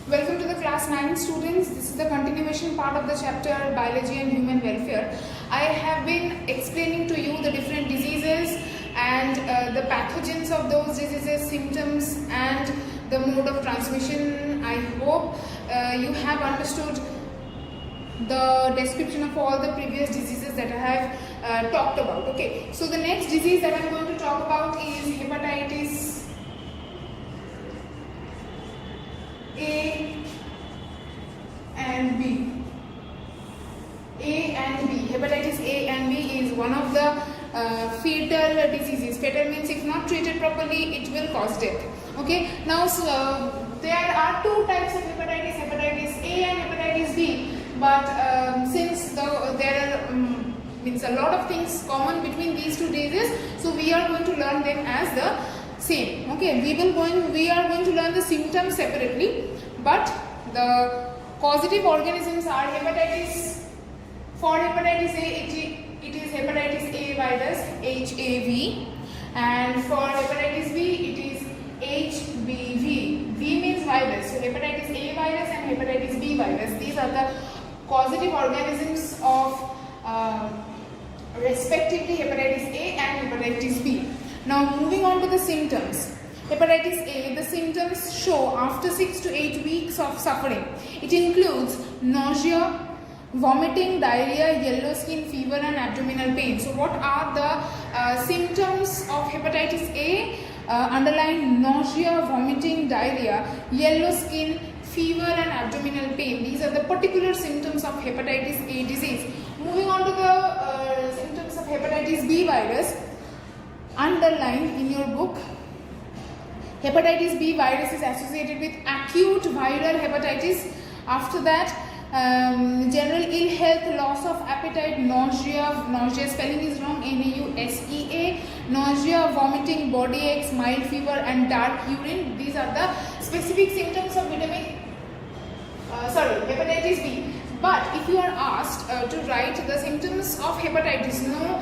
Welcome to the class 9 students. This is the continuation part of the chapter Biology and Human Welfare. I have been explaining to you the different diseases and the pathogens of those diseases, symptoms and the mode of transmission. I hope you have understood the description of all the previous diseases that I have talked about. Okay, so the next disease that I am going to talk about is hepatitis A and B. Hepatitis A and B is one of the fatal diseases. Fatal means if not treated properly, it will cause death. Okay. Now, there are two types of hepatitis: hepatitis A and hepatitis B. But since there are means a lot of things common between these two diseases, so we are going to learn them as the same. Okay. We are going to learn the symptoms separately, but the causative organisms are hepatitis. For hepatitis A, it is hepatitis A virus, HAV, and for hepatitis B, it is HBV. V means virus. So hepatitis A virus and hepatitis B virus. These are the causative organisms of respectively hepatitis A and hepatitis B. Now moving on to the symptoms. Hepatitis A, the symptoms show after 6 to 8 weeks of suffering. It includes nausea, vomiting, diarrhea, yellow skin, fever and abdominal pain. So what are the symptoms of hepatitis A? Underline nausea, vomiting, diarrhea, yellow skin, fever and abdominal pain. These are the particular symptoms of hepatitis A disease. Moving on to the symptoms of hepatitis B virus. Underline in your book, hepatitis B virus is associated with acute viral hepatitis. After that, general ill health, loss of appetite, nausea spelling is wrong, nausea, nausea, vomiting, body aches, mild fever and dark urine. These are the specific symptoms of hepatitis B. But if you are asked to write the symptoms of hepatitis, no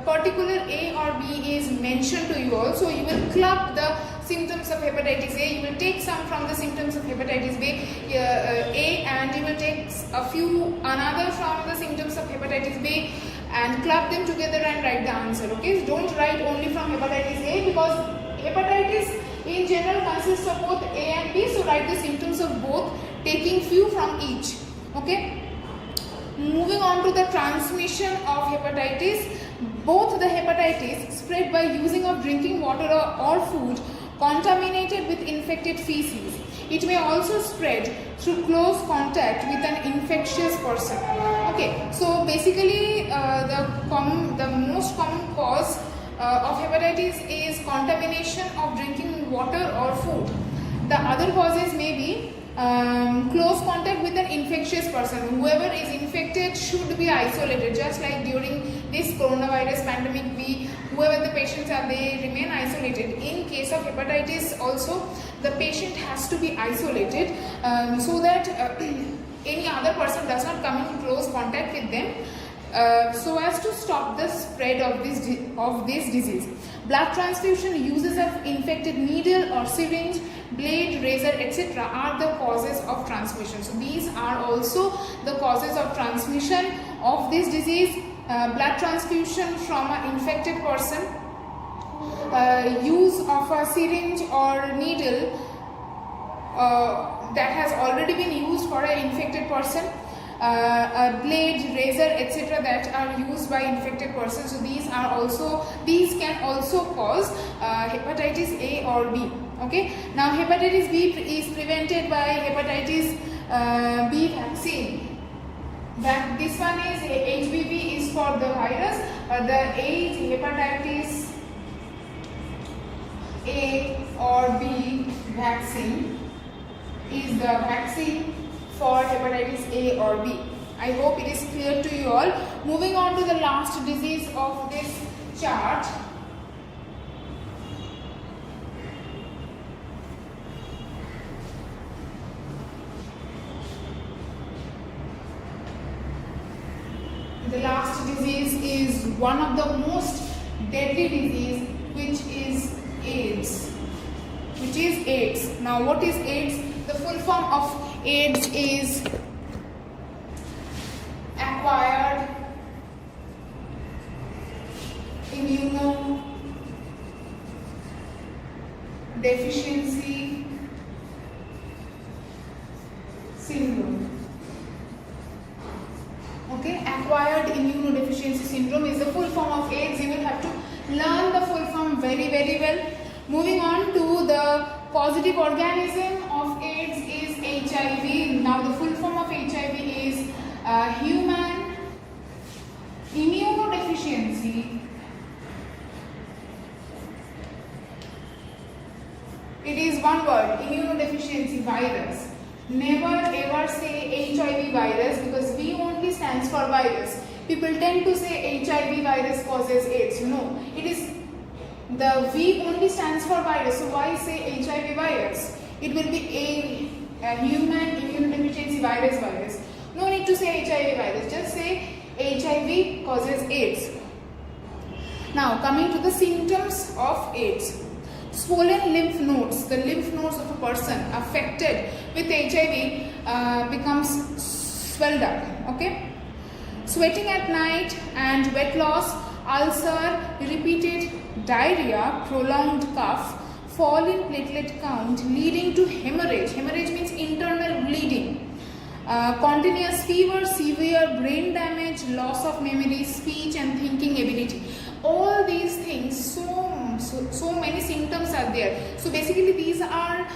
particular A or B is mentioned to you all. So you will club the symptoms of hepatitis A, you will take some from the symptoms of hepatitis B, A, and you will take another from the symptoms of hepatitis B and club them together and write the answer. Okay, so don't write only from hepatitis A, because hepatitis in general consists of both A and B. So write the symptoms of both, taking few from each. Okay. Moving on to the transmission of hepatitis. Both the hepatitis spread by using of drinking water or food contaminated with infected feces. It may also spread through close contact with an infectious person. Okay, so basically the most common cause of hepatitis is contamination of drinking water or food. The other causes may be close contact with an infectious person. Whoever is infected should be isolated, just like during this coronavirus pandemic, whoever the patients are, they remain isolated. In case of hepatitis also, the patient has to be isolated so that any other person does not come into close contact with them, so as to stop the spread of this disease. Blood transfusion, uses of infected needle or syringe, blade, razor, etc. are the causes of transmission. So these are also the causes of transmission of this disease. Blood transfusion from an infected person, use of a syringe or needle that has already been used for an infected person, a blade, razor, etc. that are used by infected persons. So these can also cause hepatitis A or B. Okay. Now hepatitis B is prevented by hepatitis B vaccine. This one is HBV is for the virus, the A is hepatitis A or B vaccine is the vaccine for hepatitis A or B. I hope it is clear to you all. Moving on to the last disease of this chart. The last disease is one of the most deadly disease, which is AIDS. which is AIDS. Now what is AIDS? The full form of AIDS is acquired immunodeficiency syndrome. Okay, acquired immunodeficiency syndrome is the full form of AIDS. You will have to learn the full form very well. Moving on to the positive organism of AIDS is HIV. Now the full form of HIV is human immunodeficiency. It is one word, immunodeficiency virus. Never ever say HIV virus, because V only stands for virus. People tend to say HIV virus causes AIDS. No, it is the V only stands for virus. So why say HIV virus? It will be a human immunodeficiency virus. No need to say HIV virus. Just say HIV causes AIDS. Now coming to the symptoms of AIDS. Swollen lymph nodes, the lymph nodes of a person affected with HIV becomes swelled up. Okay, sweating at night and wet loss, ulcer, repeated diarrhea, prolonged cough, fall in platelet count leading to hemorrhage. Hemorrhage means internal bleeding. Continuous fever, severe brain damage, loss of memory, speech and thinking ability. All these things, so many symptoms are there. So basically these are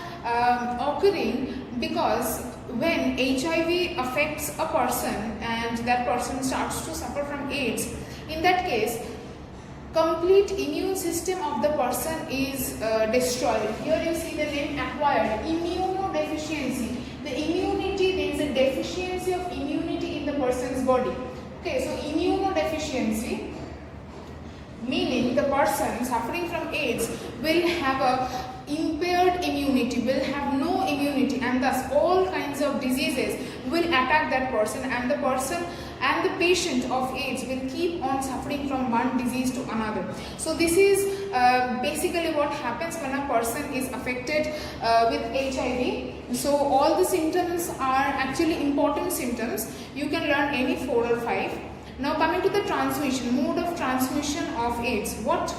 occurring because when HIV affects a person and that person starts to suffer from AIDS, in that case complete immune system of the person is destroyed. Here you see the name acquired immunodeficiency. The immunity, there is a deficiency of immunity in the person's body. Okay, so immunodeficiency, meaning the person suffering from AIDS will have a impaired immunity, will have no immunity, and thus all kinds of diseases will attack that person, and the person and the patient of AIDS will keep on suffering from one disease to another. So this is basically what happens when a person is affected with HIV. So all the symptoms are actually important symptoms. You can learn any 4 or 5. Now coming to the transmission, mode of transmission of AIDS. What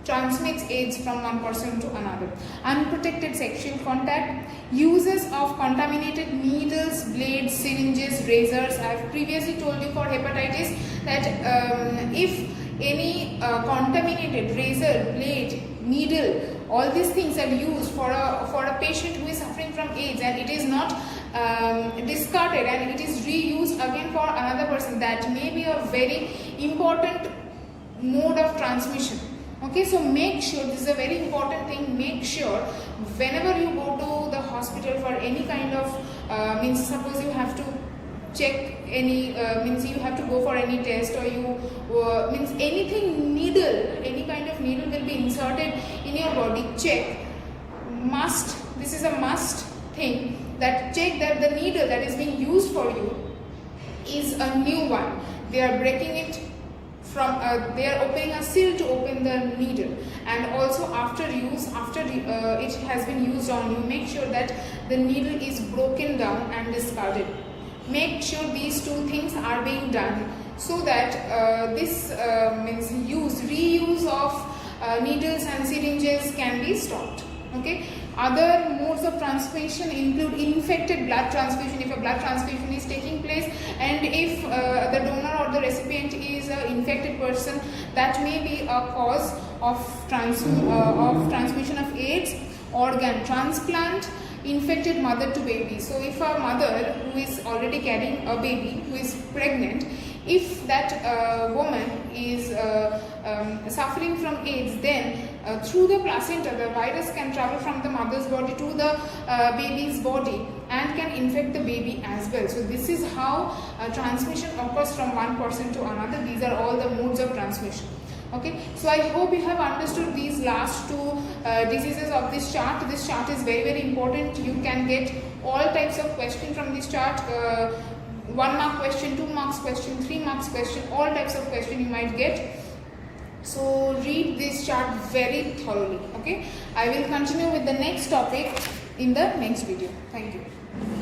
transmits AIDS from one person to another? Unprotected sexual contact, uses of contaminated needles, blades, syringes, razors. I have previously told you for hepatitis that if any contaminated razor, blade, needle, all these things are used for a patient who is suffering from AIDS and it is not discarded and it is reused again for another person, that may be a very important mode of transmission. Okay, so make sure, this is a very important thing, make sure whenever you go to the hospital for any kind of means suppose you have to check any means you have to go for any test, or you means anything, needle, any kind of needle will be inserted in your body, check, must, this is a must thing, that check that the needle that is being used for you is a new one. They are breaking it from they are opening a seal to open the needle, and also after use, after it has been used on you, make sure that the needle is broken down and discarded. Make sure these two things are being done so that this means reuse of needles and syringes can be stopped. Okay. Other modes of transmission include infected blood transfusion. If a blood transfusion is taking place and if the donor or the recipient is an infected person, that may be a cause of transmission of AIDS. Organ transplant, infected mother to baby. So if a mother who is already carrying a baby, who is pregnant, if that woman is suffering from AIDS, then through the placenta the virus can travel from the mother's body to the baby's body and can infect the baby as well. So this is how transmission occurs from one person to another. These are all the modes of transmission. Okay, so I hope you have understood these last two diseases of this chart. This chart is very important. You can get all types of questions from this chart. 1 mark question, 2 marks question, 3 marks question, all types of question you might get. So read this chart very thoroughly. Okay, I will continue with the next topic in the next video. Thank you.